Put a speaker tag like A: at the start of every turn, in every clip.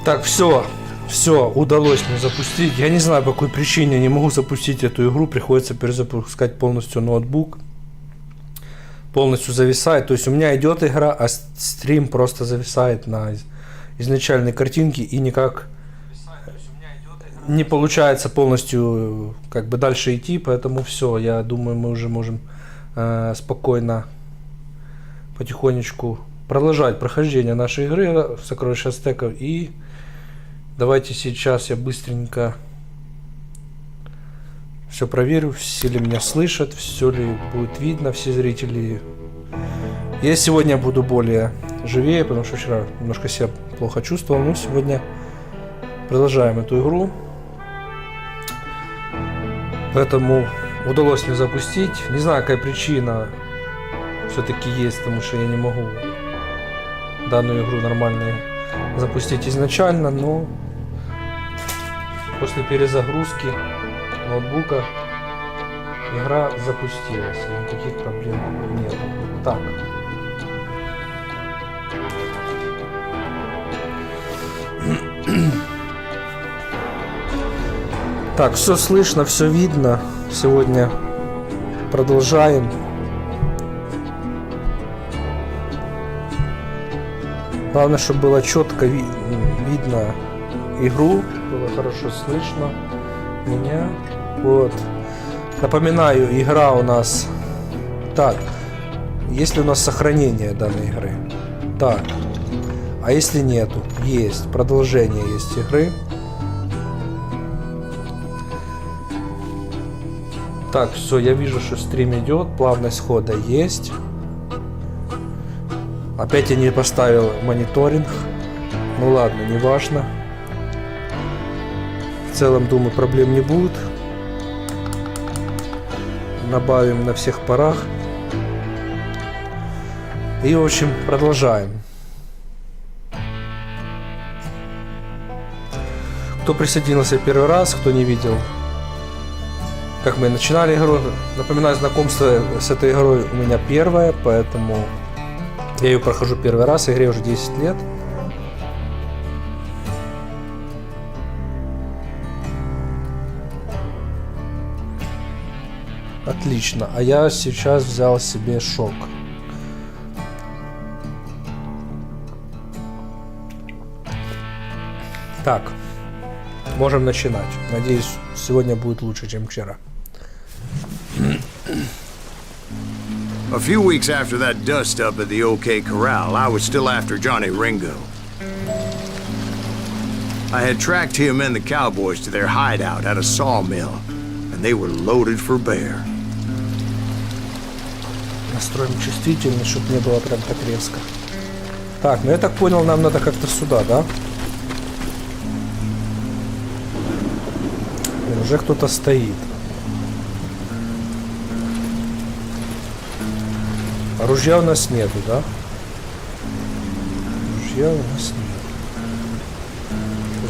A: Так, все, удалось мне запустить. Я не знаю, по какой причине не могу запустить эту игру. Приходится перезапускать полностью ноутбук. Полностью зависает. То есть у меня идет игра, а стрим просто зависает на изначальной картинке и никак не получается полностью как бы дальше идти. Поэтому все, я думаю, мы уже можем спокойно потихонечку продолжать прохождение нашей игры «Сокровища Ацтеков». И давайте сейчас я быстренько все проверю, все ли меня слышат, все ли будет видно, все зрители. Я сегодня буду более живее, потому что вчера немножко себя плохо чувствовал, но сегодня продолжаем эту игру. Поэтому удалось мне запустить. Не знаю, какая причина все-таки есть, потому что я не могу данную игру нормально запустить изначально, но после перезагрузки ноутбука игра запустилась, и никаких проблем нет. Так. Так, все слышно, все видно. Сегодня продолжаем. Главное, чтобы было четко видно игру, было хорошо слышно меня. Вот. Напоминаю, игра у нас... Так, есть ли у нас сохранение данной игры? Так. А если нету? Есть. Продолжение есть игры. Так, все, я вижу, что стрим идет, плавность хода есть. Опять я не поставил мониторинг. Ну ладно, не важно. В целом, думаю, проблем не будет. Добавим на всех парах. И, в общем, продолжаем. Кто присоединился первый раз, кто не видел, как мы начинали игру. Напоминаю, знакомство с этой игрой у меня первое, поэтому я ее прохожу первый раз, игре уже 10 лет. Отлично, а я сейчас взял себе шок. Так, можем начинать. Надеюсь, сегодня будет лучше, чем вчера.
B: A few weeks after that dust-up at the OK Corral, I was still after Johnny Ringo. I had tracked him and the cowboys to their hideout at a sawmill, and they were loaded for bear.
A: Настроим чувствительность, чтобы не было прям так резко. Так, ну я так понял, нам надо как-то сюда, да? Уже кто-то стоит. Ружья у нас нету, да? Ружья у нас нет.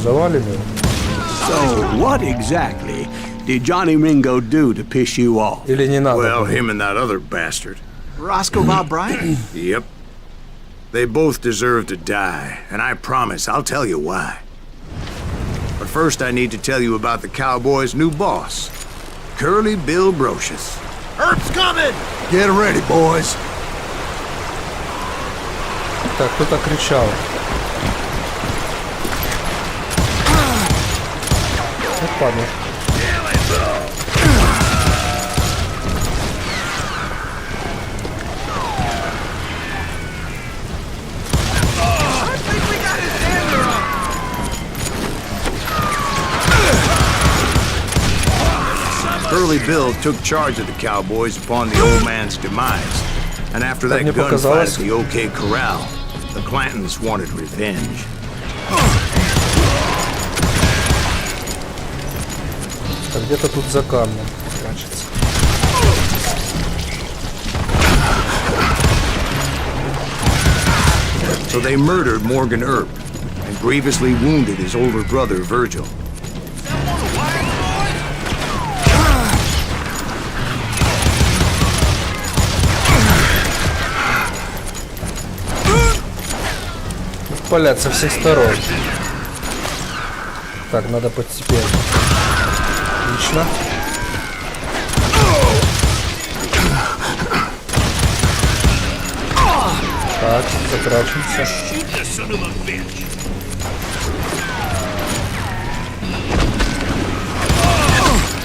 A: Завалим его.
C: So, what exactly did Johnny Ringo do to piss you off?
A: Или не надо?
B: Well, him and that other bastard.
C: Roscoe Bob Bryant?
B: Yep. They both deserve to die, and I promise I'll tell you why. But first I need to tell you about the Cowboys' new boss, Curly Bill Brocious.
C: Earp's coming!
B: Get ready, boys.
A: Так, кто-то кричал. Вот падает.
B: Curly Bill took charge of the Cowboys upon the old man's demise, and after that gunfight at the OK Corral, the Clantons wanted revenge.
A: Где-то тут за камнем прячется.
B: So they murdered Morgan Earp and grievously wounded his older brother Virgil.
A: Палят со всех сторон. Так, надо постепенно. Отлично. Так, затрачиваемся.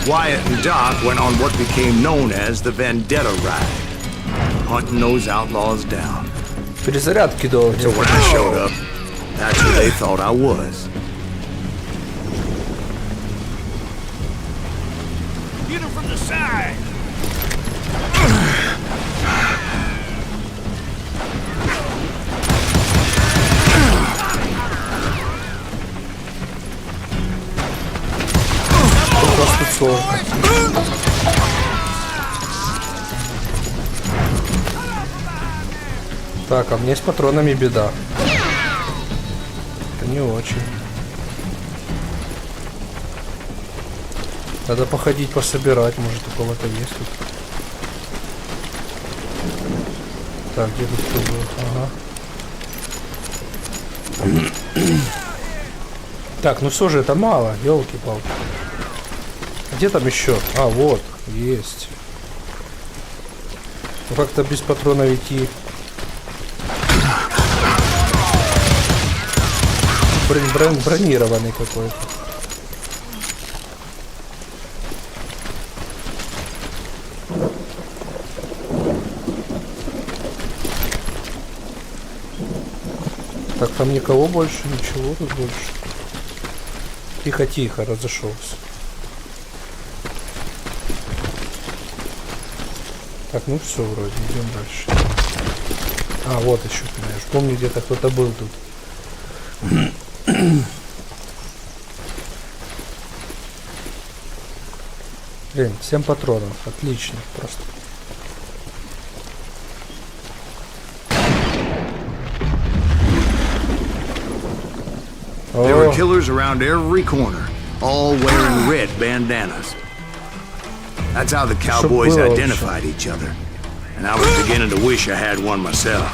B: Wyatt and Doc went on what became known as the Vendetta Ride, hunting those outlaws down.
A: Перезарядки долго.
B: So when I showed up, that's who they thought I was.
D: Get him from the side!
A: Так, а мне с патронами беда. Это не очень. Надо походить, пособирать, может у кого-то есть тут. Так, где тут кто был? Ага. Так, ну все же это мало, елки-палки. Где там еще? А, вот, есть. Ну как-то без патронов идти. Бронированный какой-то. Так, там никого больше, ничего тут больше. Тихо-тихо, разошелся. Так, ну все, вроде, идем дальше. А, вот еще, понимаешь, помню, где-то кто-то был тут. Блин, 7 патронов, отлично, просто.
B: There were killers around every corner, all wearing red bandanas. That's how the cowboys identified each other. And I was beginning to wish I had one myself.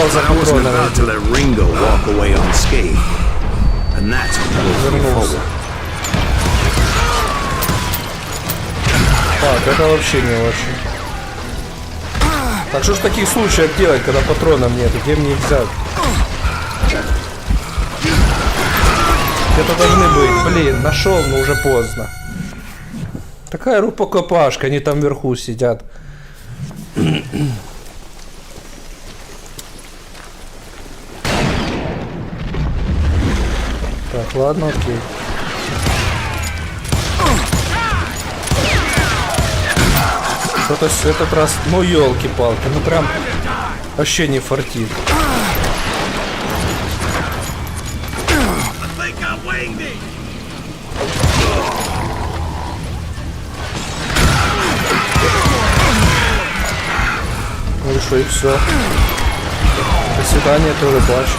B: I wasn't about to let Ringo walk away unscathed. And that's what moved me forward.
A: Так, это вообще не очень. Так что ж в таких случаях делать, когда патронов нет? Где мне их взять? Где-то должны быть. Блин, нашел, но уже поздно. Такая рукопашка, они там вверху сидят. Так, ладно, окей. Что-то в этот раз, ну елки-палки, ну прям вообще не фартит. Ну и что, и все. До свидания, тоже бачу.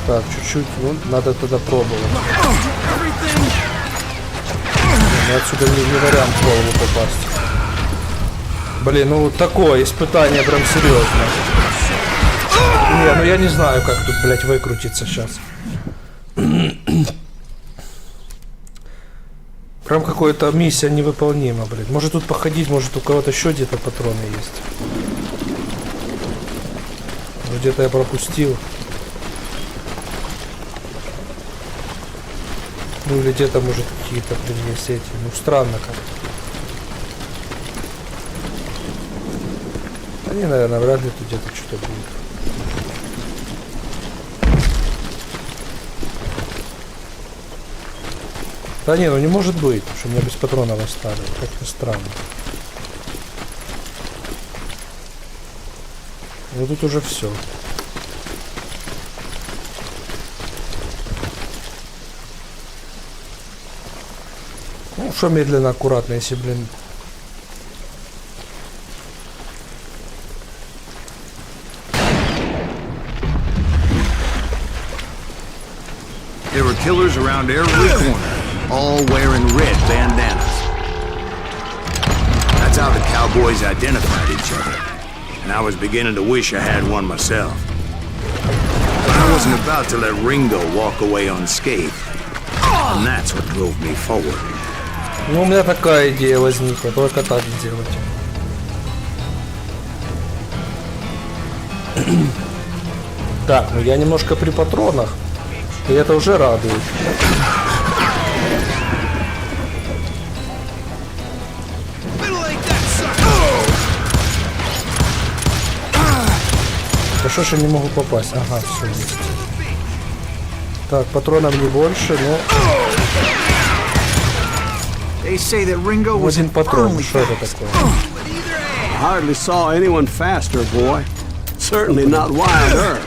A: Так, чуть-чуть, ну, надо тогда пробовать. Но отсюда не вариант в голову попасть. Блин, ну вот такое испытание прям серьезное. Не, ну я не знаю, как тут, блядь, выкрутиться сейчас. Прям какая-то миссия невыполнима, блядь. Может тут походить, может у кого-то еще где-то патроны есть. Где-то я пропустил. Ну или где-то может какие-то, блин, есть эти. Ну странно как. Они, наверное, вряд ли тут где-то что-то будет. Да не, ну не может быть, потому что меня без патронов оставили. Как-то странно. Ну тут уже все. Ну, что медленно, аккуратно, если, блин.
B: There there were killers around every corner, all wearing red bandanas. That's how the cowboys identified each other, and I was beginning to wish I had one myself. But I wasn't about to let Ringo walk away unscathed, and that's what drove me forward.
A: Ну, у меня такая идея возникла, только так сделать. Так, ну я немножко при патронах, и это уже радует. Хорошо, что не могу попасть. Ага, все есть. Так, патронов не больше, но... Один патрон, что это такое?
C: Hardly saw anyone faster, boy. Certainly not wilder.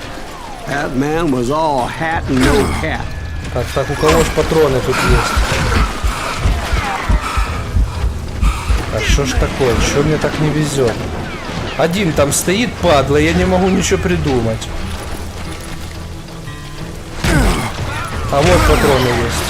C: That man was all hat and no hat.
A: Так, у кого ж патроны тут есть? Так, что ж такое? Что мне так не везет? Один там стоит, падла, я не могу ничего придумать. А вот патроны есть.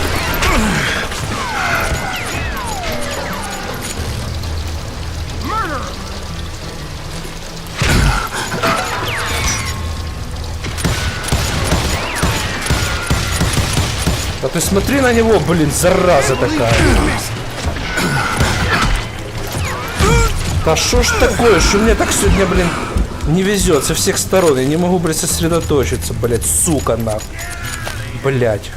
A: А ты смотри на него, блин, зараза такая. Да что ж такое, что мне так сегодня, блин, не везет со всех сторон. Я не могу, блядь, сосредоточиться, блядь, сука, нахуй. Блядь.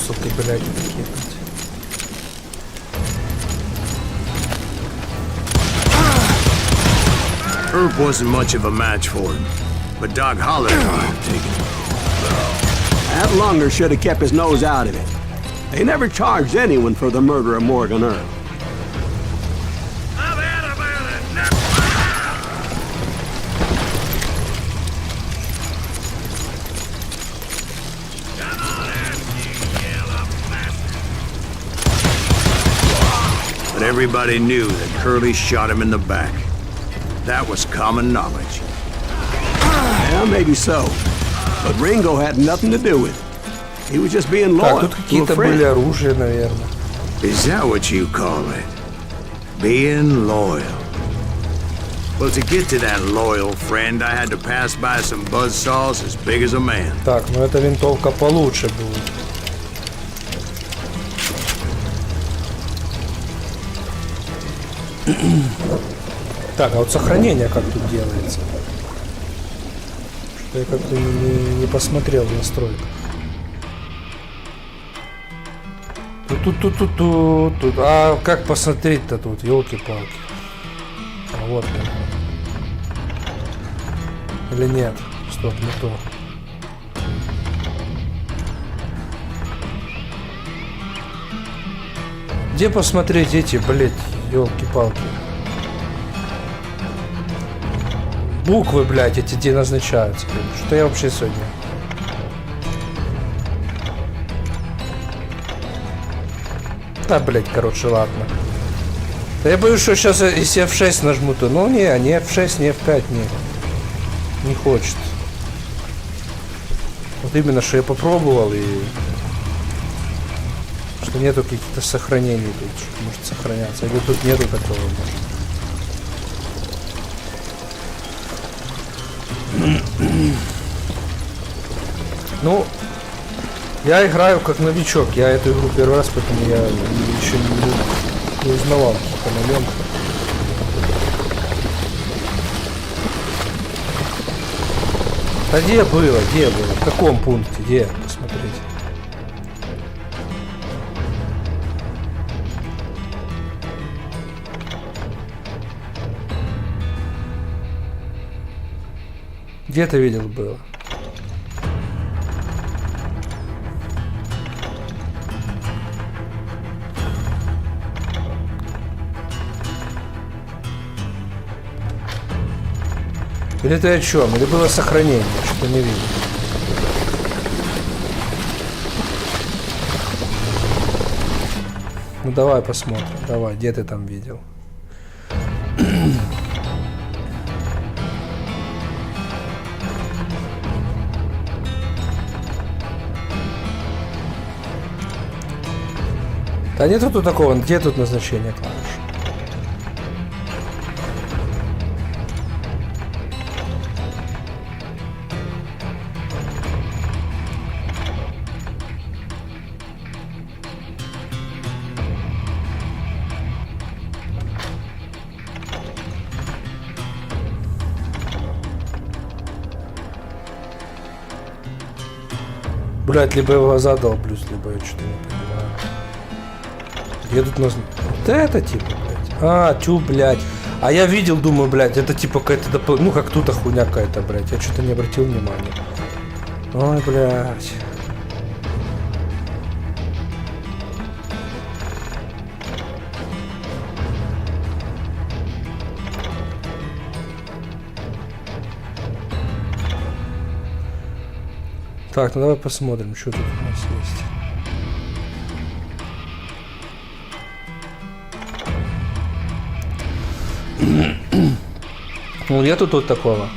A: Сука, блядь, такие.
B: Herb wasn't much of a match for him, but Doc Holliday might have taken it.
C: That Lunger should have kept his nose out of it. They never charged anyone for the murder of Morgan Earl.
D: I've had about enough. Come on in, you yellow bastard.
B: But everybody knew that Curly shot him in the back. That was common knowledge.
C: Yeah, maybe so. But Ringo had nothing to do with it. He was just being
A: Так,
C: loyal
A: тут
C: to a
A: какие-то были
C: friend.
A: оружия, наверное.
B: Is that what you call it? Being loyal. Well, to get to that loyal friend, I had to pass by some buzzsaws as big as a man.
A: Так, ну эта винтовка получше будет. Так, а вот сохранение как тут делается? Я как-то не посмотрел в настройках. Тут. А как посмотреть-то тут, елки-палки? А вот как. Или нет? Стоп, не то. Где посмотреть эти, блять, елки-палки? Буквы, блядь, эти где назначаются. Что я вообще сегодня? Да, блядь, короче, ладно. Да я боюсь, что сейчас если F6 нажму, то... Ну, не F6, не F5, не хочет. Вот именно, что я попробовал и... Что нету каких-то сохранений тут, что может сохраняться. Или тут нету такого, может. Ну, я играю как новичок, я эту игру первый раз, поэтому я еще не узнавал каких-то моментов. А где было? В каком пункте? Где? Посмотрите. Где ты видел было? Или ты о чем? Или было сохранение? Что не видел. Ну давай посмотрим. Давай, где ты там видел? Да нет тут такого, где тут назначение клавиш? Блять, либо я его задолблюсь, либо я что-то не понимаю. Где тут нас... Вот это типа, блядь. А, тю, блядь. А я видел, думаю, блядь, это типа какая-то... Ну, как тут хуйня какая-то, блядь. Я что-то не обратил внимания. Ой, блядь. Так, ну давай посмотрим, что тут у нас есть. Ну, нету тут такого.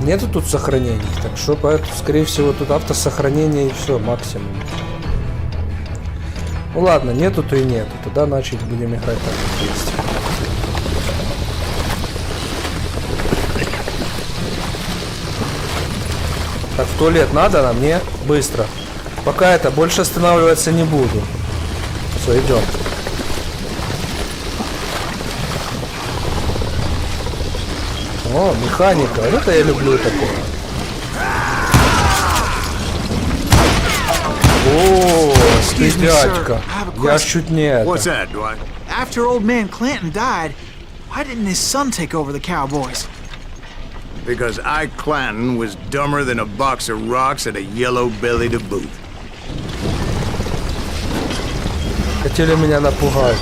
A: Нету тут сохранений, так что, поэтому, скорее всего, тут автосохранение и все, максимум. Ну ладно, нету, то и нету. Тогда начать будем играть так, как есть. Так, в туалет надо нам? Не? Быстро. Пока это, больше останавливаться не буду. Все, идем. О, механика. Вот это я люблю такое. О, стыдячка. Я чуть не это.
B: What's that, Dwight?
E: After old man Clanton died, why didn't his son take over the cowboys?
B: Because Ike Clanton was dumber than a box of rocks and a yellow belly to boot.
A: Хотели меня напугать.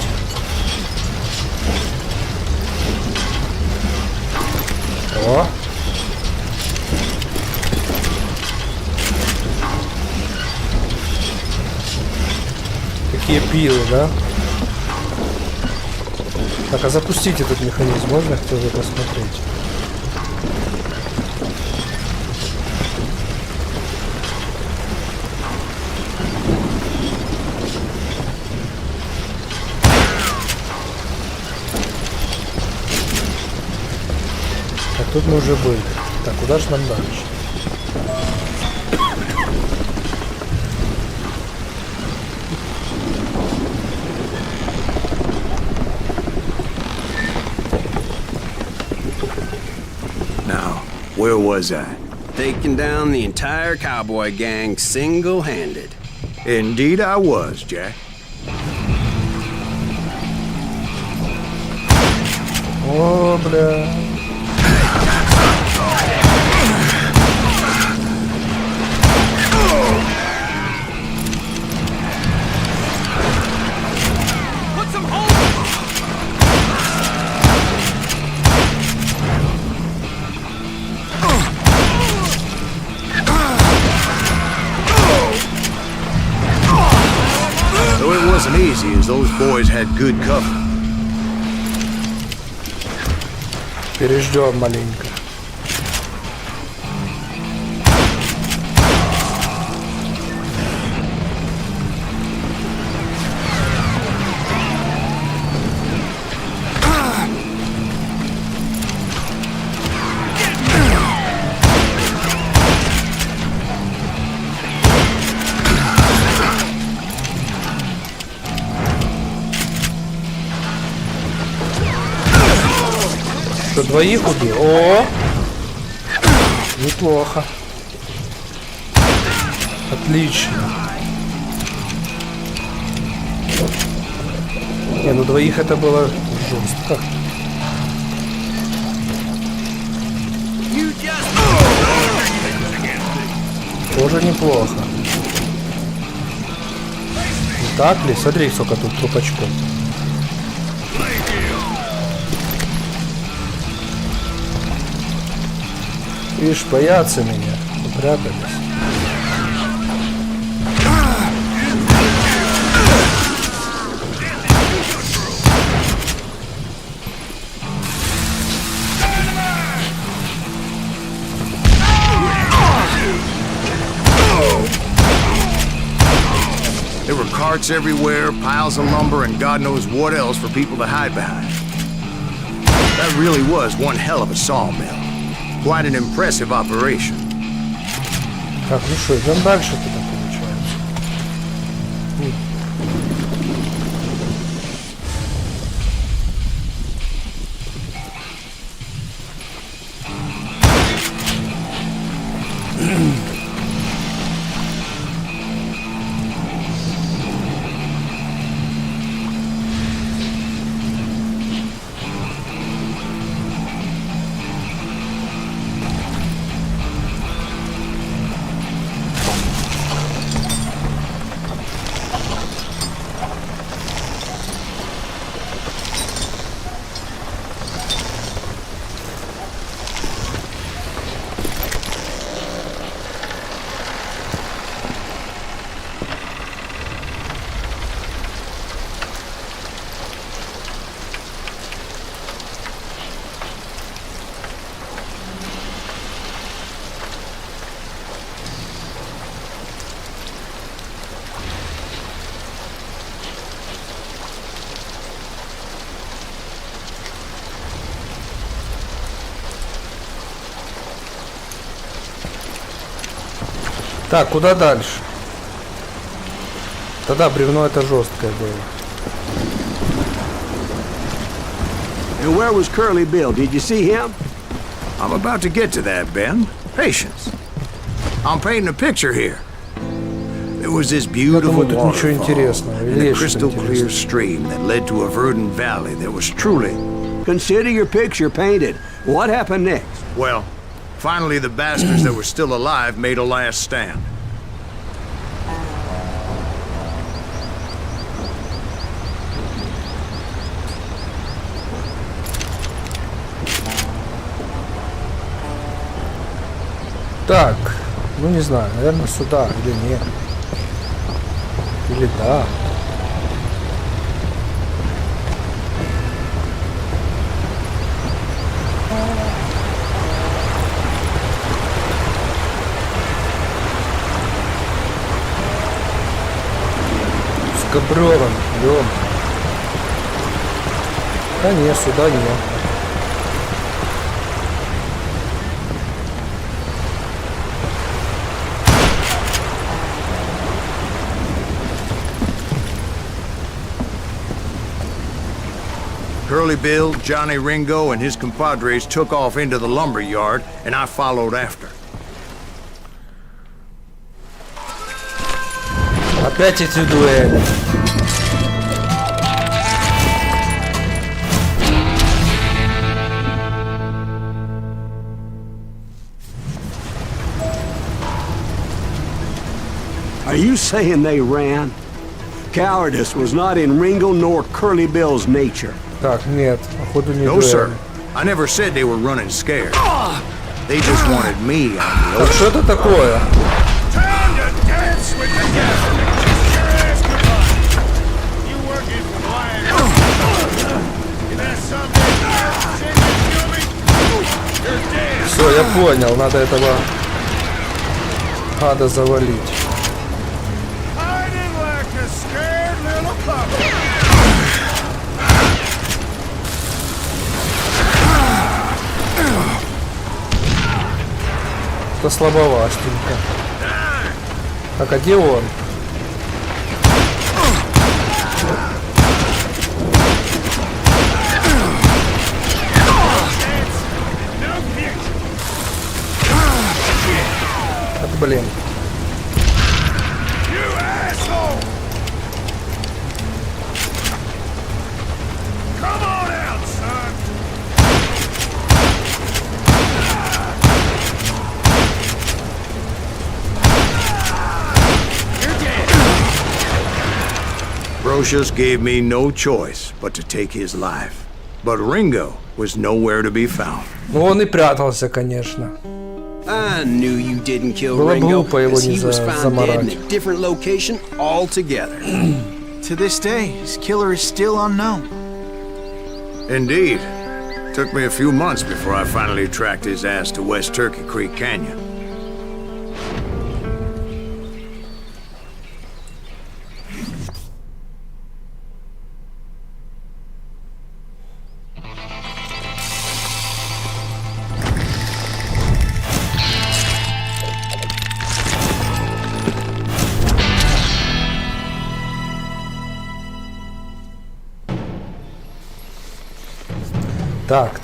A: О. Какие пилы, да? Так, а запустить этот механизм можно? Хотел бы посмотреть. Так, тут мы уже были. Так, куда же нам дальше?
B: Now, where was I?
C: Taking down the entire cowboy gang single-handed.
B: Indeed I was, Jack.
A: О, бля.
B: Though it wasn't easy, as those boys had good cover.
A: Переждем маленько. Что, двоих убил? О! Неплохо. Отлично. Не, ну двоих это было жестко. Тоже неплохо. Не так ли? Смотри, сколько тут трупачков. Видишь, боятся меня. Попрятались.
B: carts everywhere, piles of lumber, and God knows what else for people to hide behind. That really was one hell of a sawmill. Quite an impressive operation.
A: Так, ну что, идем дальше туда, получается. Так, куда дальше? Тогда бревно это жесткое было.
C: And where was Curly Bill? Did you see him?
B: I'm about to get to that, Ben. Patience. I'm painting a picture here. There was this beautiful
A: тут ничего
B: waterfall
A: интересного.
B: and
A: Или
B: a
A: есть
B: crystal
A: что-то
B: clear
A: интересное?
B: stream that led to a verdant valley that was truly...
C: Consider your picture painted. What happened next?
B: Well, finally the bastards that were still alive made a last stand.
A: Так, ну не знаю, наверное сюда или нет. Или да. Скобрёван, лём. Да не, сюда нет.
B: Curly Bill, Johnny Ringo, and his compadres took off into the lumber yard, and I followed after.
A: Опять эти дуэли.
C: Are you saying they ran? Cowardice was not in Ringo nor Curly Bill's nature.
A: Так, нет, походу не
B: No,
A: дуэли.
B: sir. I never said they were running scared. They just wanted me on the
A: Так,
B: ocean.
A: что это такое?
D: Time to dance with the devil. Kiss your ass goodbye. You working for Lion. If there's something else in you, kill me, you're dead.
A: Все, я понял, надо этого гада завалить.
D: Hiding like a scared little puppy.
A: Это слабовастенько. Так, а где он? Так, блин.
D: You asshole. Come on out, son.
B: Brocious gave me no choice but to take his life. But Ringo was nowhere to be found.
A: Ну, он и прятался, конечно.
F: I knew you didn't kill
A: Было
F: Ringo,
A: глупо его
F: as
A: не
F: he was found dead in
A: заморать.
F: a different location altogether.
E: To this day, his killer is still unknown.
B: Indeed. Took me a few months before I finally tracked his ass to West Turkey Creek Canyon.
A: Так.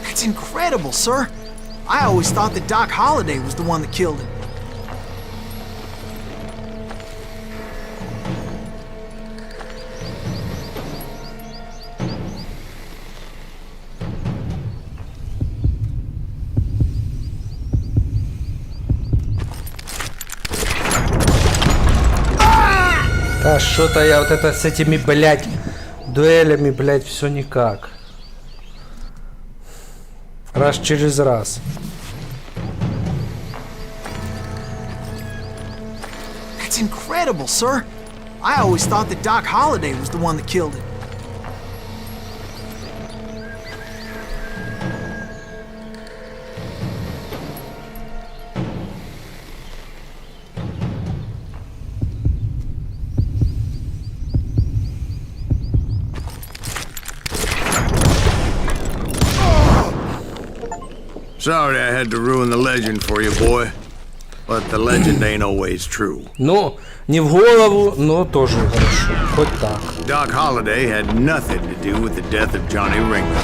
E: That's incredible, sir. I always thought that Doc Holliday was the one that killed him.
A: Да что-то я вот это с этими, блядь, дуэлями, блядь, все никак. Раз через раз.
E: That's incredible, sir. I always thought that Doc Holliday was the one that killed him.
B: Sorry I had to ruin the legend for you, boy. But the legend ain't always true.
A: Ну, не в голову, но тоже хорошо. Хоть так.
B: Doc Holliday had nothing to do with the death of Johnny Ringo.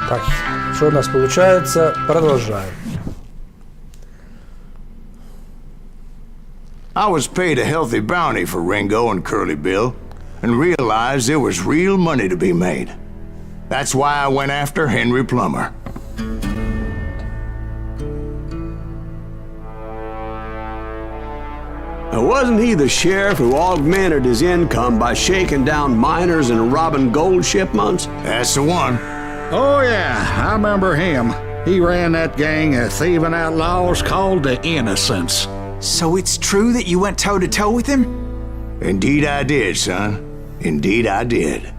A: Так, что у нас получается? Продолжаем.
B: I was paid a healthy bounty for Ringo and Curly Bill, and realized there was real money to be made. That's why I went after Henry Plummer.
C: Wasn't he the sheriff who augmented his income by shaking down miners and robbing gold shipments?
B: That's the one.
G: Oh, yeah, I remember him. He ran that gang of thieving outlaws called the Innocents.
E: So it's true that you went toe-to-toe with him?
B: Indeed I did, son. Indeed I did.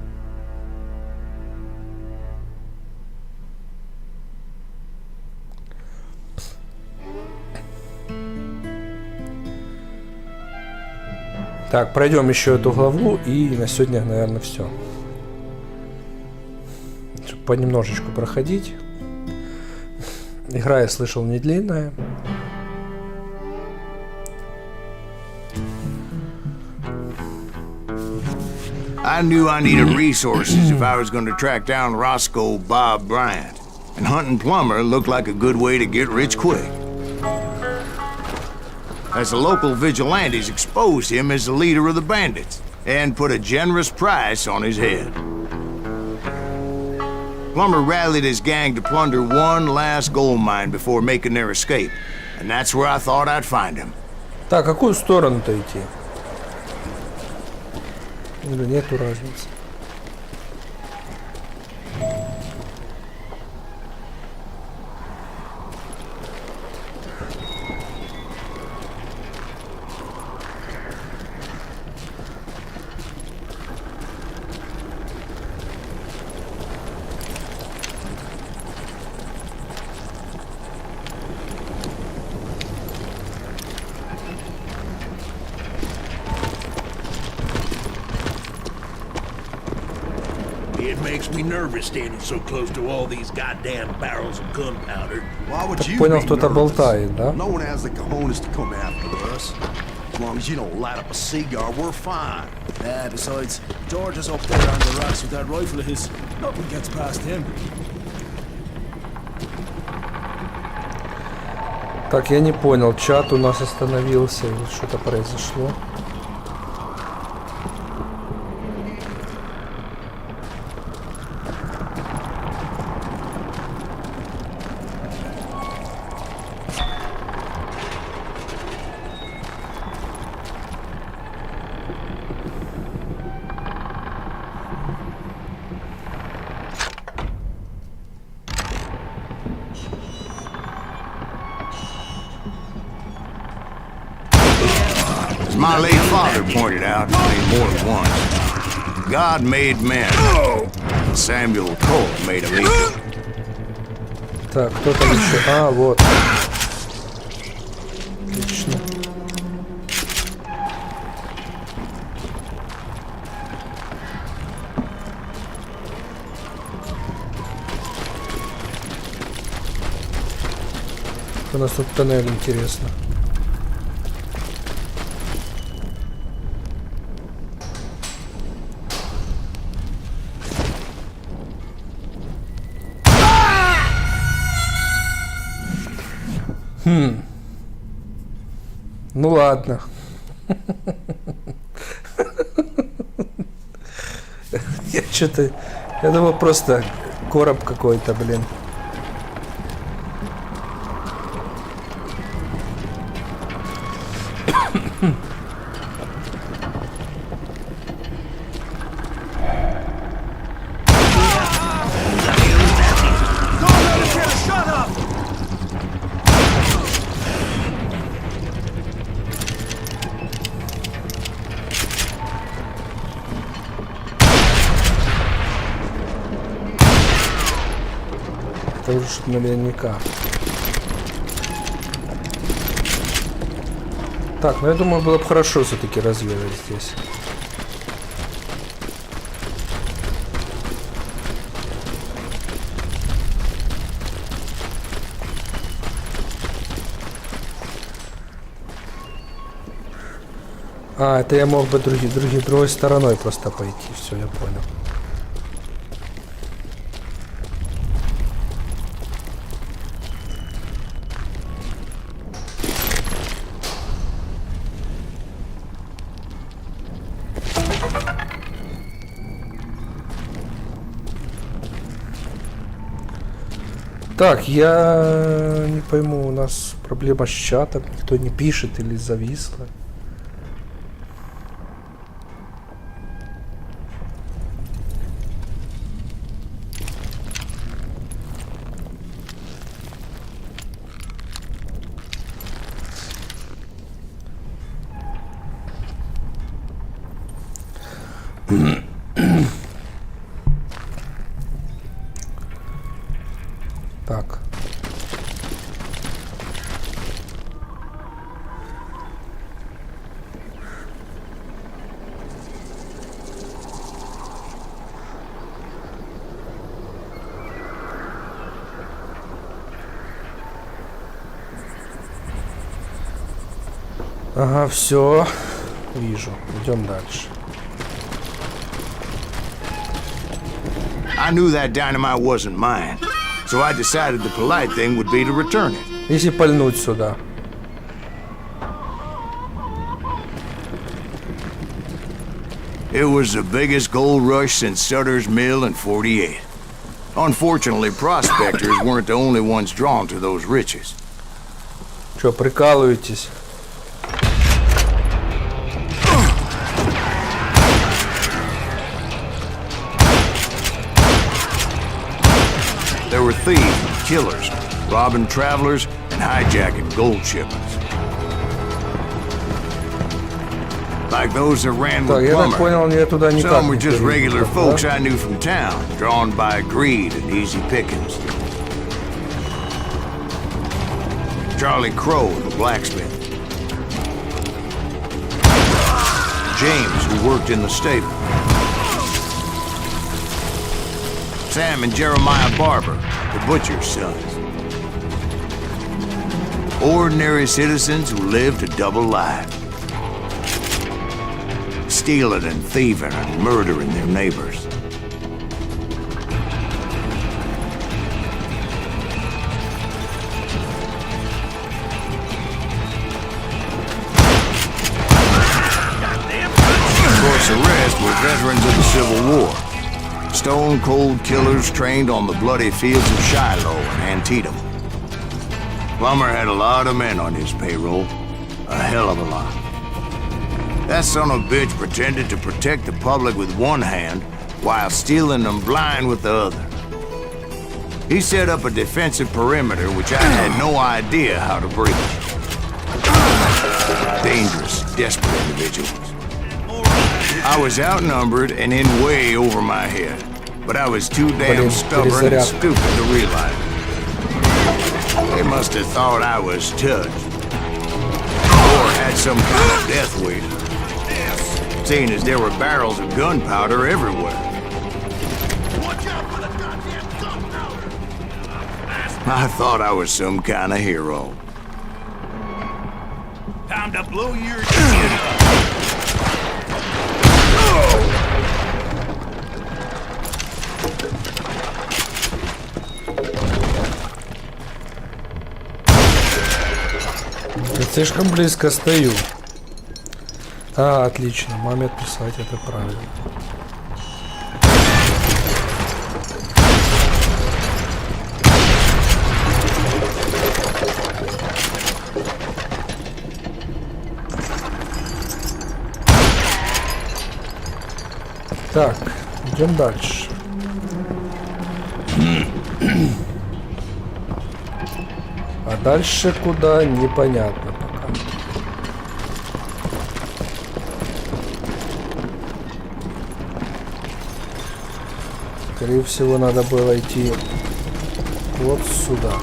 A: Так, пройдем еще эту главу, и на сегодня, наверное, все. Чтобы понемножечку проходить. Игра, я слышал, не длинная.
B: I knew I needed resources if I was going to track down Roscoe Bob Bryant, and hunting Plummer looked like a good way to get rich quick. As the local vigilantes exposed him as the leader of the bandits, and put a generous price on his head. Plummer rallied his gang to plunder one last gold mine before making their escape, and that's where I thought I'd find him.
A: Так, какую сторону-то идти? Или нету разницы?
H: It makes me nervous standing so close to all these goddamn barrels of gunpowder.
I: Why would you
A: Понял,
I: be
A: кто-то
I: nervous?
A: болтает, да?
I: No one has the cojones to come after us. As long as you don't light up a cigar, we're fine.
H: Yeah, besides, George is up there on the rocks with that rifle of his. Nothing gets past him.
A: Так, я не понял, чат у нас остановился или что-то произошло.
B: my late father pointed out more than once. God made men. Samuel Cole made them equal.
A: Так, кто там еще? А, вот. Отлично. У нас тут тоннель, интересно. Ну ладно. Я что-то... Я думал, просто короб какой-то, блин. Это уже наверняка. Так, ну я думаю, было бы хорошо все-таки разведать здесь. А, это я мог бы другой стороной просто пойти. Все, я понял. Так, я не пойму, у нас проблема с чатом, никто не пишет или зависло. Так. Ага, все. Вижу. Идем дальше.
B: I knew that dynamite wasn't mine, so I decided the polite thing would be to return it.
A: Если пальнуть сюда.
B: It was the biggest gold rush since Sutter's Mill in '48. Unfortunately, prospectors weren't the only ones drawn to those riches.
A: Че, прикалываетесь?
B: There were thieves and killers, robbing travelers and hijacking gold shipments. Like those that ran
A: Так,
B: with
A: я так понял,
B: Plummer.
A: я туда никак
B: Some were
A: не
B: just
A: перейду,
B: regular
A: да?
B: folks I knew from town, drawn by greed and easy pickings. Charlie Crow, the blacksmith. James, who worked in the stable. Sam and Jeremiah Barber, the butcher's sons. Ordinary citizens who lived a double life. Stealing and thieving and murdering their neighbors. Of course, the rest were veterans of the Civil War. Stone-cold killers trained on the bloody fields of Shiloh and Antietam. Plummer had a lot of men on his payroll. A hell of a lot. That son of a bitch pretended to protect the public with one hand while stealing them blind with the other. He set up a defensive perimeter which I had no idea how to breach. Dangerous, desperate individuals. I was outnumbered and in way over my head, but I was too damn stubborn and stupid to realize it. They must have thought I was touched, or had some kind of death waiting, seeing as there were barrels of gunpowder everywhere. I thought I was some kind of hero.
D: Time to blow your shit up.
A: Я слишком близко стою. А, отлично. Маме отписать, это правильно. Так, идем дальше. А дальше куда, непонятно пока. Скорее всего, надо было идти вот сюда.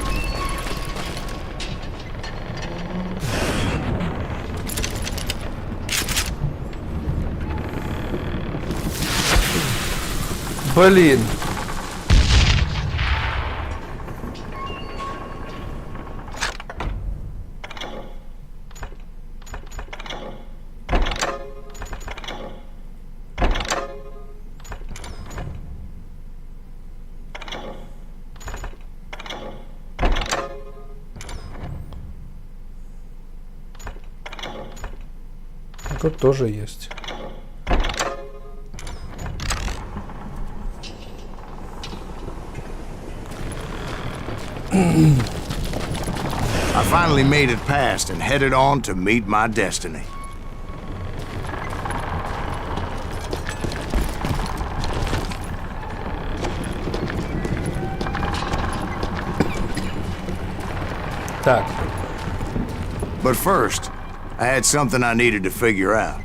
A: Блин. Тут тоже есть.
B: I finally made it past and headed on to meet my destiny.
A: Так.
B: But first, I had something I needed to figure out.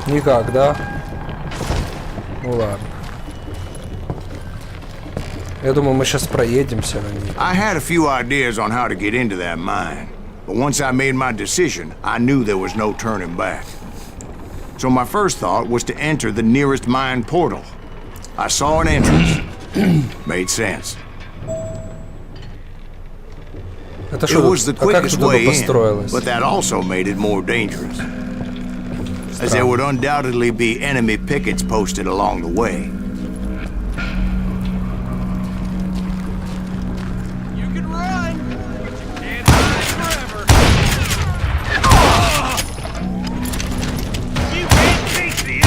A: Никак, да? Ну ладно. Я думаю, мы сейчас проедемся на ней.
B: I had a few ideas on how to get into that mine, but once I made my decision, I knew there was no turning back. So my first thought was to enter the nearest mine portal. I saw an entrance. Made sense.
A: Это
B: It
A: что,
B: was the
A: а как
B: quickest
A: туда
B: way in,
A: построилось?
B: but that also made it more dangerous, as there would undoubtedly be enemy pickets posted along the way.
D: You can run, but you can't hide forever. You can't take this.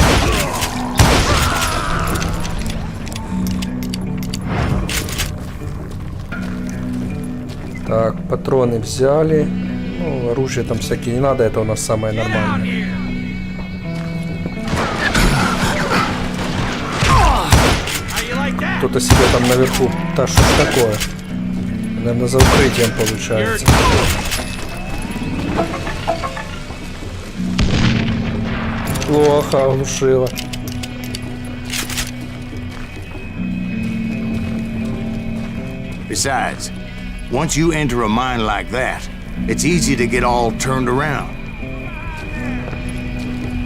A: Так, патроны взяли. Ну, оружие там всякие не надо, это у нас самое нормальное. Кто-то себе там наверху. Да что ж такое? Наверное, за укрытием получается. Плохо, оглушило.
B: Besides, once you enter a mine like that, it's easy to get all turned around.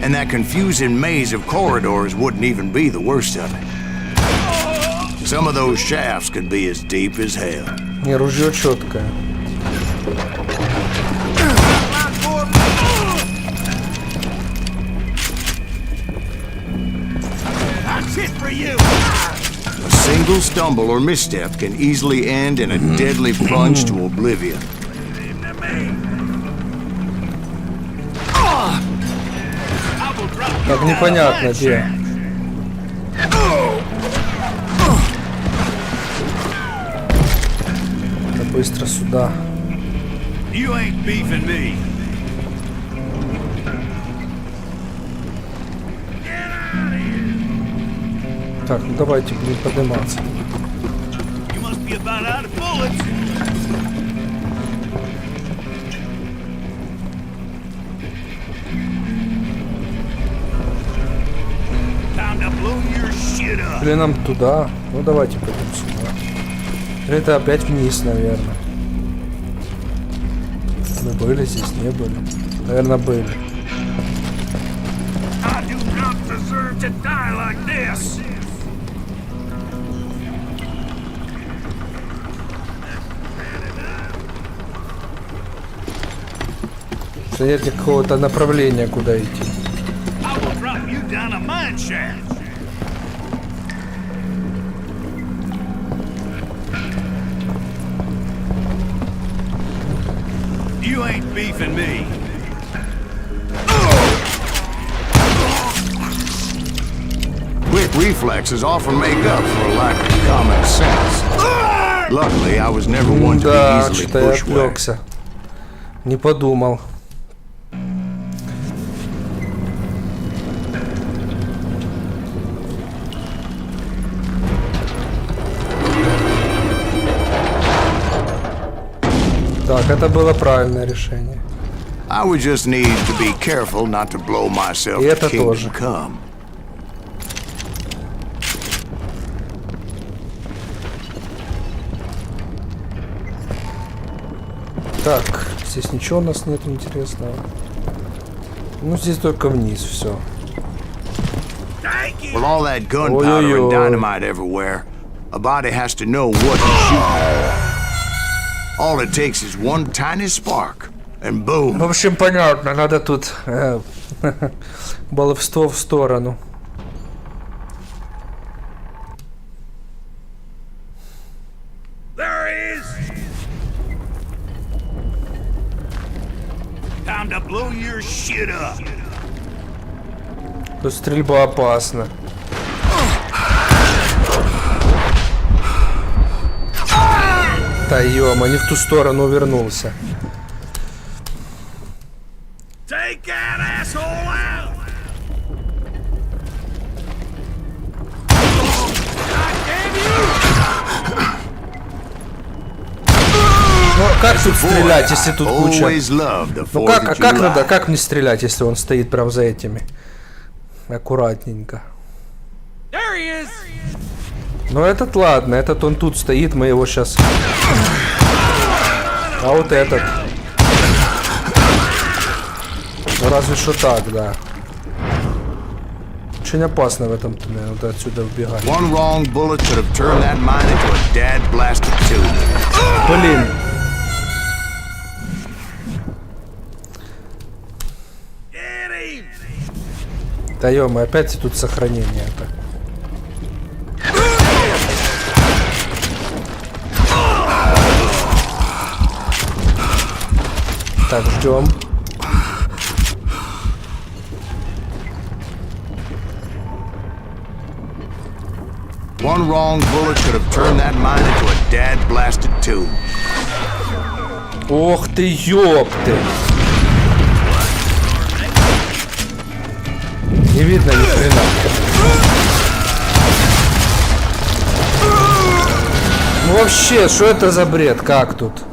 B: And that confusing maze of corridors wouldn't even be the worst of it. Some of those shafts could be as deep as hell.
A: Не, ружье четкое.
D: That's it for you.
B: A single stumble or misstep can easily end in a deadly plunge to oblivion.
A: Так, непонятно где. Да быстро сюда.
D: You ain't beefing me.
A: Так, ну давайте будем подниматься.
D: You must be about out of bullets. blow your shit up.
A: Или нам туда? Ну давайте пойдем сюда. Или это опять вниз, наверное. Мы были здесь, не были? Наверное, были.
D: I do not deserve to die like this.
A: Что нет какого-то направления, куда идти.
D: I will drop you down a mine shaft. You ain't beefing me.
B: Quick reflexes often make up for a lack of common sense. Luckily, I was never one to
A: Да,
B: be easily
A: что-то я
B: bushwhacked.
A: отвлекся. Не подумал. Так, это было правильное решение.
B: I would just need to be careful not to blow myself
A: И это
B: to kingdom
A: тоже.
B: come.
A: Так, здесь ничего у нас нет интересного. Ну, здесь только вниз, все.
B: With all that gunpowder and dynamite everywhere, a body has to know what to shoot. All it takes is one tiny spark, and boom.
A: В общем, понятно, надо тут баловство в сторону.
D: There he is. Time to blow your shit up.
A: Тут стрельба опасна. Да ё-моё, не в ту сторону увернулся.
D: Take that asshole out.
A: Ну, как тут стрелять, если тут куча...
B: Always loved the
A: Ну
B: 4th
A: как,
B: of
A: а как
B: July.
A: надо, как мне стрелять, если он стоит прям за этими? Аккуратненько.
D: There he is.
A: Ну этот ладно, этот он тут стоит, мы его сейчас... А вот этот... Ну разве что так, да. Очень опасно в этом туннеле, вот отсюда убегать.
B: One wrong bullet could have turned that mine into a dad-blasted tube.
A: Блин.
D: Get him.
A: Да ё-моё, опять тут сохранение-то. Так, ждем.
B: One wrong bullet could have turned that mine into a dad-blasted tube.
A: Ох ты, ёпты. Не видно ни хрена. Ну вообще, что это за бред? Как тут?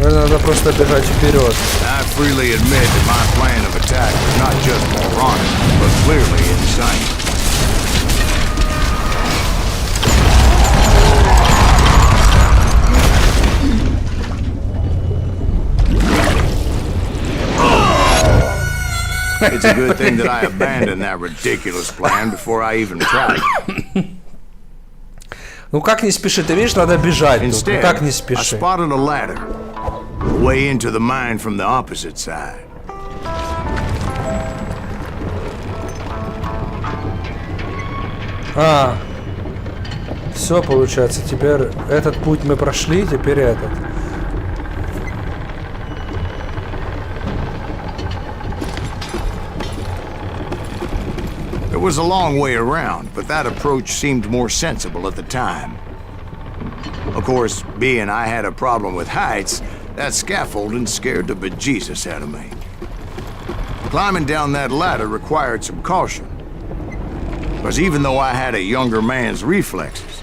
A: Надо просто бежать вперед.
B: I freely admit that my plan of attack was not just moronic, but clearly insane. It's a good thing that I abandoned that ridiculous plan before I even tried.
A: Ну как не спеши? Ты видишь, надо бежать тут. Ну
B: Instead,
A: как не
B: I
A: спеши?
B: spotted a ladder, way into the mine from the opposite side.
A: А, все получается. Теперь этот путь мы прошли, теперь этот.
B: It was a long way around, but that approach seemed more sensible at the time. Of course, being I had a problem with heights, That scaffolding scared the bejesus out of me. Climbing down that ladder required some caution. Because even though I had a younger man's reflexes,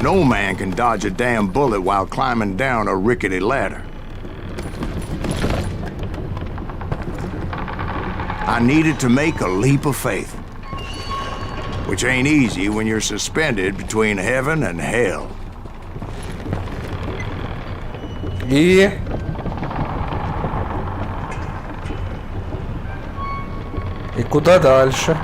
B: no man can dodge a damn bullet while climbing down a rickety ladder. I needed to make a leap of faith, which ain't easy when you're suspended between heaven and hell.
A: И... И куда дальше?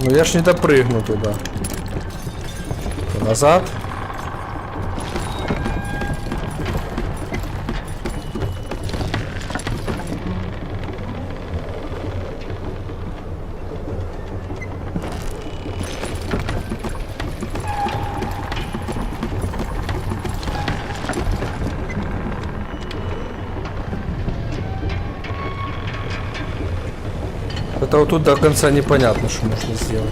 A: Ну я ж не допрыгну туда. Назад. Это вот тут до конца непонятно, что нужно сделать.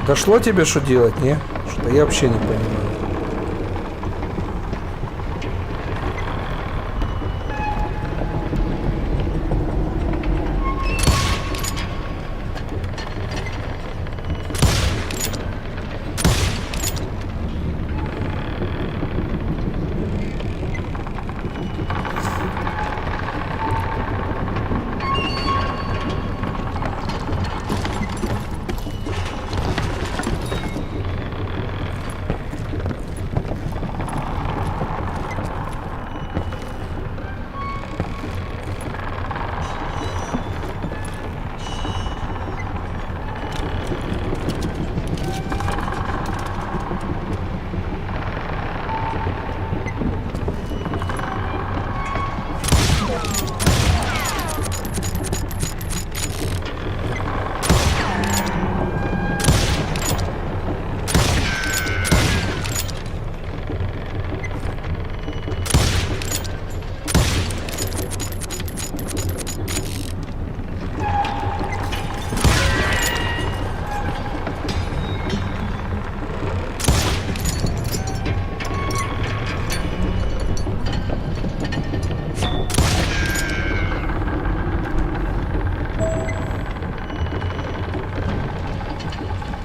A: Дошло тебе, что делать, не? Что я вообще не понимаю.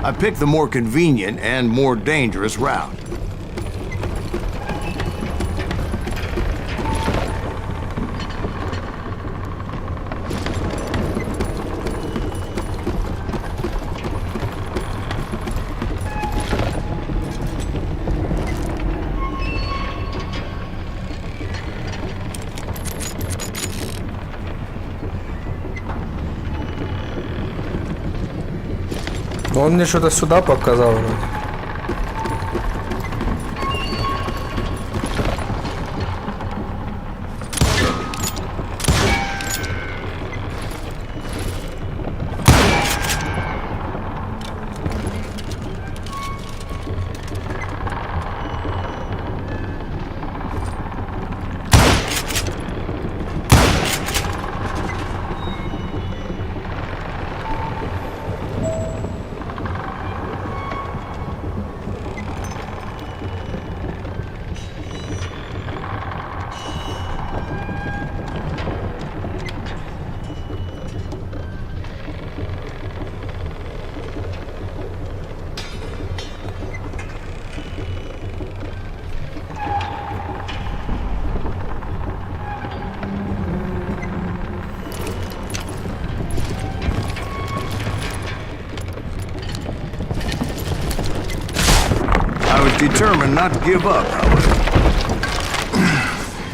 B: I picked the more convenient and more dangerous route.
A: Он мне что-то сюда показал вроде.
B: Determined not to give up, however.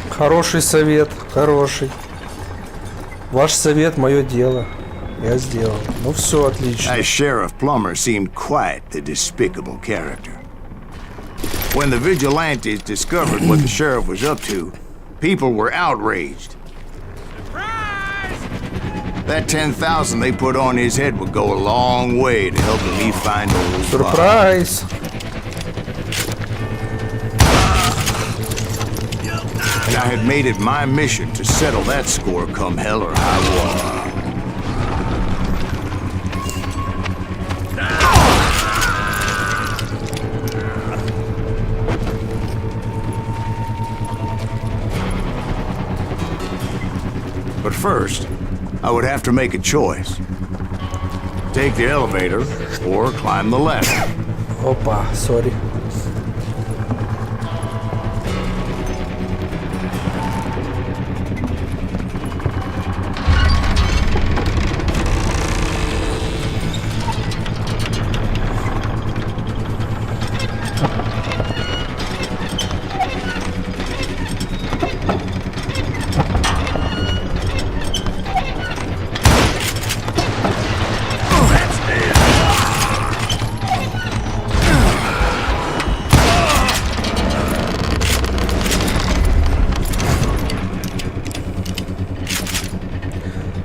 A: Хороший совет, хороший. Ваш совет, мое дело. Я сделал. Ну все, отлично.
B: As Sheriff Plummer seemed quite the despicable character. When the vigilantes discovered what the sheriff was up to, people were outraged.
D: Surprise!
B: That 10,000 they put on his head would go a long way to helping me find old Bob.
A: Сюрприз.
B: And I had made it my mission to settle that score come hell or high water. But first, I would have to make a choice. Take the elevator or climb the ladder.
A: Опа, сори.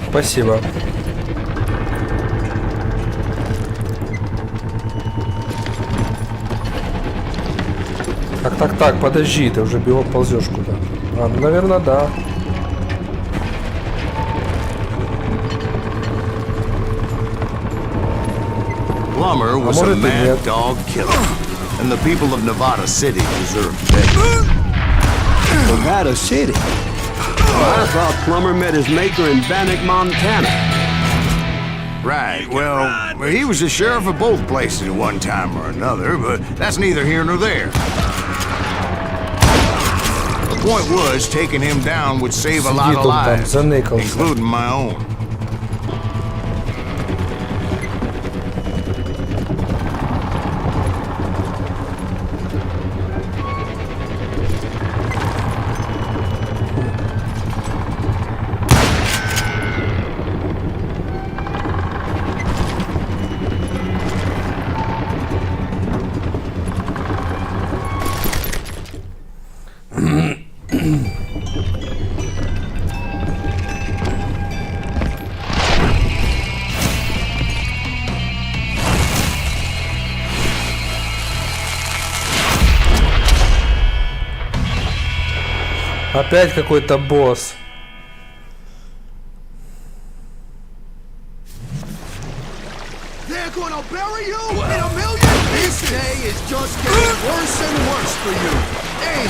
A: Спасибо. Так, подожди, ты уже бегом ползешь куда? А, ну, наверное, да.
B: Plummer was a mad dog killer, and the people of Nevada City deserved better.
C: Nevada City? I thought Plummer met his maker in Bannock, Montana.
B: Right, well, he was the sheriff of both places at one time or another, but that's neither here nor there. The point was, taking him down would save a lot of lives, including my own.
A: Опять какой-то босс.
D: They're gonna bury you in a million pieces! This day is just getting worse and worse for you. Hey!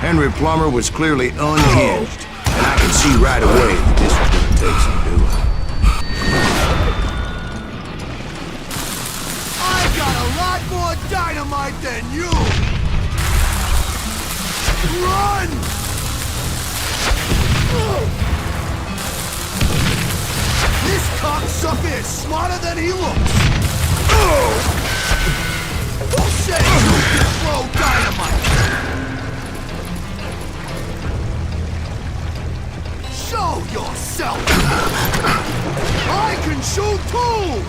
B: Henry Plummer was clearly unhinged, and I could see right away that this was gonna take some doing.
D: I got a lot more dynamite than you! Run! This cocksucker is smarter than he looks! Who said you can throw dynamite? Show yourself! I can shoot too!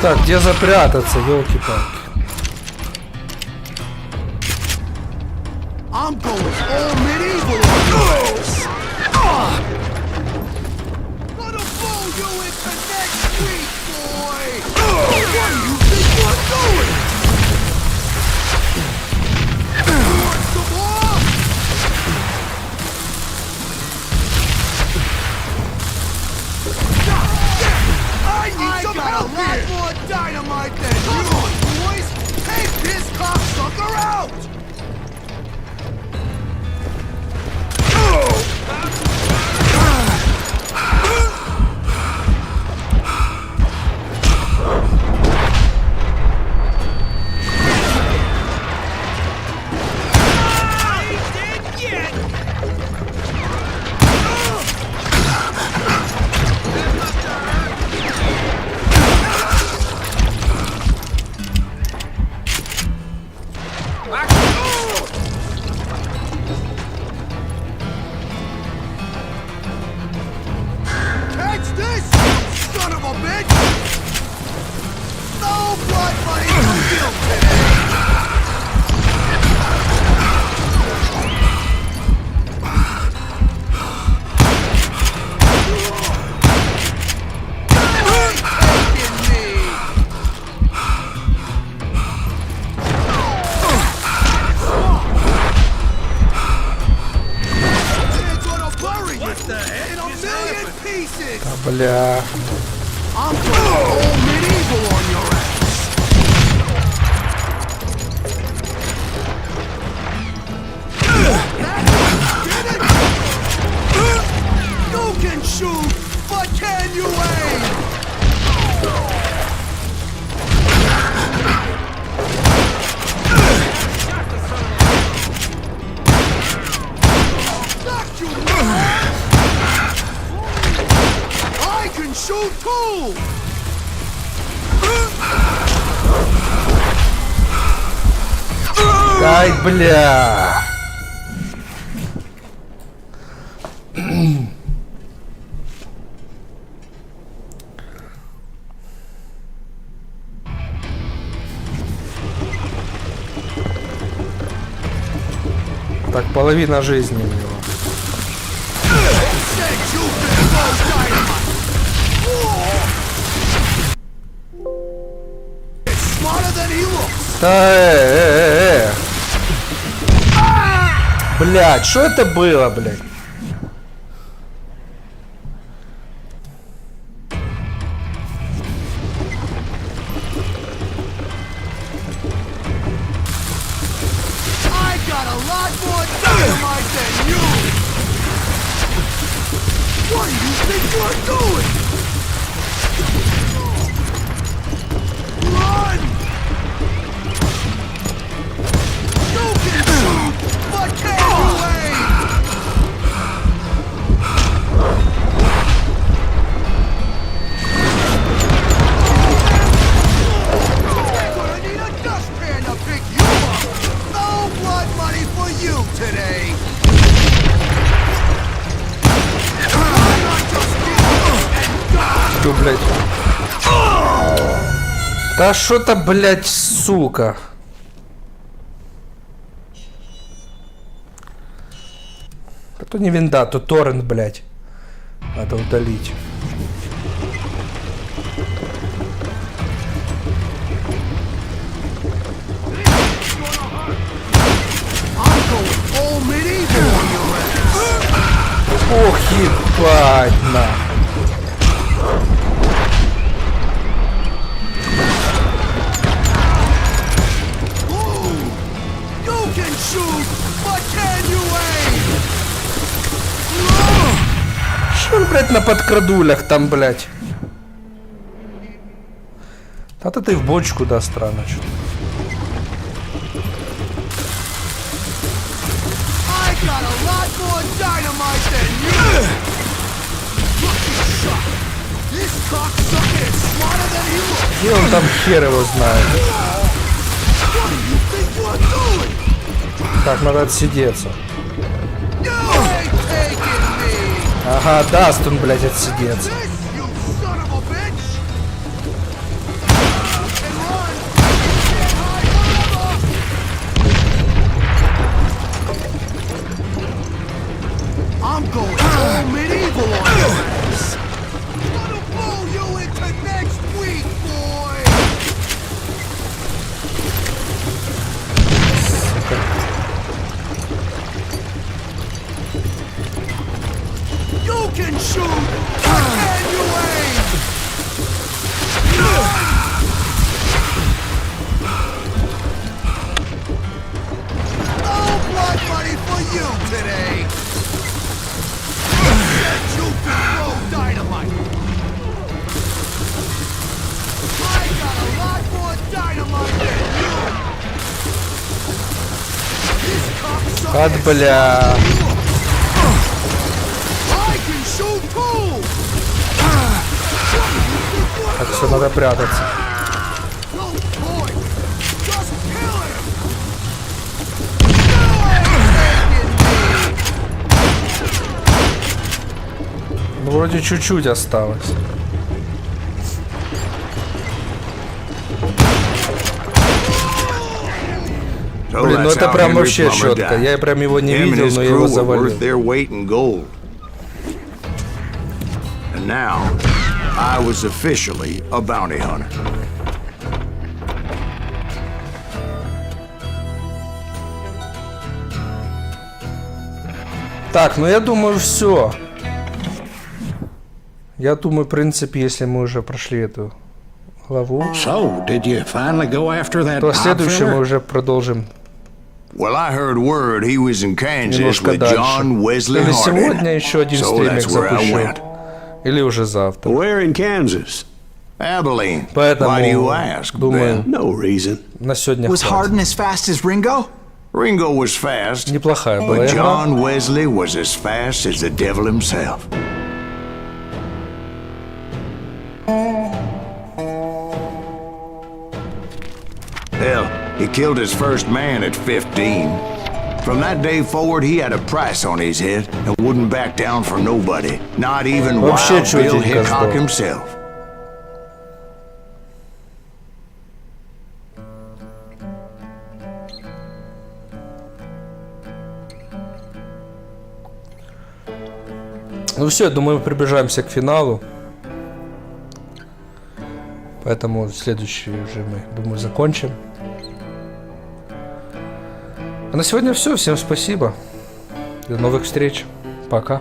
A: Так, где запрятаться, елки-палки?
D: I'm going all medieval on this! Gonna blow you into next week, boy! What do you think you're doing? You want some more? I need some help here! I got a lot more dynamite than you! Come on, boys!
E: pieces.
A: А, бля.
E: I'm going all medieval on your ass. You can shoot, but can you aim? Knocked you, man! I can shoot too!
A: Ай, бля. Так, половина жизни у него. Да, блядь, что это было, блядь?
E: What do you think you're doing? Run! You can shoot, but can you aim? Gonna need a dustpan to pick you up. No blood money for you today.
A: Что, блядь? Да что-то, блядь, сука. А то не винда, то торрент, блядь. Надо удалить. Ох, ебать, на. Что он, блядь, на подкрадулях там, блядь? А-то ты в бочку, да, странно что-то. Где он там, хер его знает? Так, надо отсидеться. Ага, даст он, блядь, отсидеться.
E: I'm going all medieval on your ass. Gonna blow you into next week, boy. You can shoot, but can you aim? No blood money for you today. You can throw dynamite. I got a lot more dynamite than you. This cocksucker.
A: От, бля.
E: I can shoot too.
A: Так, все, надо прятаться.
E: No boy, just kill him.
A: Ну, вроде чуть-чуть осталось. Блин, ну это прям вообще четко. Я прям его не видел, но я его завалил.
B: And now, I was officially a bounty hunter.
A: Так, ну я думаю, все. Я думаю, в принципе, если мы уже прошли эту главу,
G: So, did you finally go after that
A: то следующую мы
G: outfitter?
A: уже продолжим
B: Well, I heard word he was in Kansas
A: немножко
B: with
A: дальше.
B: John Wesley
A: Или
B: Hardin.
A: сегодня еще один
B: So
A: стримик
B: that's where I
A: запущу,
B: went.
A: или уже завтра.
C: Where in Kansas?
B: Abilene.
A: Поэтому,
B: Why do you ask,
A: думаю,
B: Ben?
C: No reason.
A: на сегодня
E: Was
A: хватит.
E: Hardin as fast as Ringo?
B: Ringo was fast,
A: Неплохая была
B: but
A: игра.
B: John Wesley was as fast as the devil himself. Hell, he killed his first man at 15. From that day forward, he had a price on his head and wouldn't back down for nobody, not even
A: Вообще
B: Wild Bill
A: чётенько
B: Hickok
A: сдал.
B: himself.
A: Ну все, думаю, мы приближаемся к финалу. Поэтому следующий уже мы, думаю, закончим. А на сегодня все. Всем спасибо. До новых встреч. Пока.